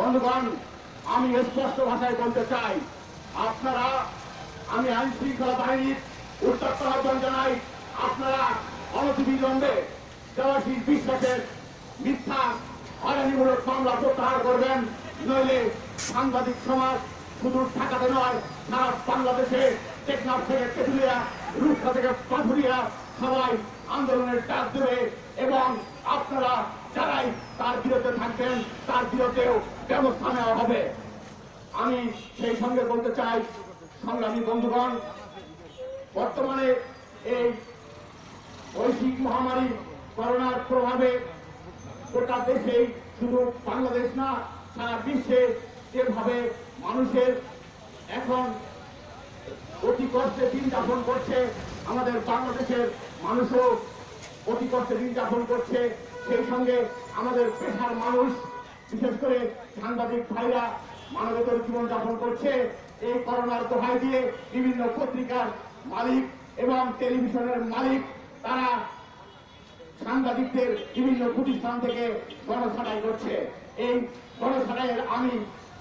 বন্ধুগণ, আমি স্পষ্ট ভাষায় বলতে চাই, আপনারা, আমি আইন শৃঙ্খলা বাহিনীর উত্তপ্ত আহ্বান জানাই, আপনারা অনতিবিলম্বে দেবাশিস বিশ্বাসের মিথ্যা হয়রানিমূলক মামলা প্রত্যাহার করবেন, নইলে সাংবাদিক সমাজ শুধু ঢাকাতে নয়, সারা বাংলাদেশে টেকনাফ থেকে তেঁতুলিয়া, রূপসা থেকে পাথুরিয়া সবাই আন্দোলনের ডাক দেবে এবং আপনারা যারাই তার বিরুদ্ধে থাকবেন তার বিরুদ্ধেও ব্যবস্থা নেওয়া হবে। আমি সেই সঙ্গে বলতে চাই, সংগ্রামী বন্ধুগণ, বর্তমানে এই বৈশ্বিক মহামারী করোনার প্রভাবে গোটা দেশে, শুধু বাংলাদেশ না সারা বিশ্বে যেভাবে মানুষের এখন অতি কষ্টে দিন যাপন করছে, আমাদের বাংলাদেশের মানুষও অতি কষ্টে দিন যাপন করছে। সেই সঙ্গে আমাদের পেশার মানুষ, বিশেষ করে সাংবাদিক ভাইরা মানবেতর জীবন যাপন করছে। এই করোনার দোহাই দিয়ে বিভিন্ন পত্রিকার মালিক এবং টেলিভিশনের মালিক তারা সাংবাদিকদের বিভিন্ন প্রতিষ্ঠান থেকে গণছাড়াই করছে। এই গণছাড়াইয়ের আমি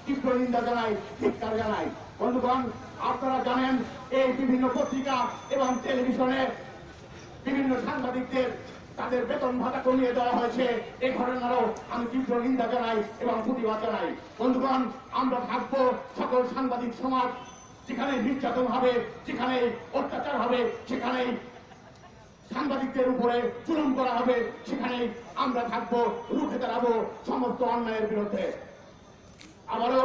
তীব্র নিন্দা জানাই, ধিক্কার জানাই। বন্ধুগণ, আপনারা জানেন এই বিভিন্ন পত্রিকা এবং টেলিভিশনে বিভিন্ন সাংবাদিকদের তাদের বেতন ভাতা কমিয়ে দেওয়া হয়েছে। এই ঘটনারও আমি তীব্র নিন্দা জানাই এবং প্রতিবাদ জানাই। বন্ধুগণ, আমরা থাকবো সকল সাংবাদিক সমাজ, যেখানে নির্যাতন হবে, যেখানে অত্যাচার হবে, সেখানে সাংবাদিকদের উপরে জুলুম করা হবে, সেখানে আমরা থাকবো, রুখে দাঁড়াবো সমস্ত অন্যায়ের বিরুদ্ধে। আবারও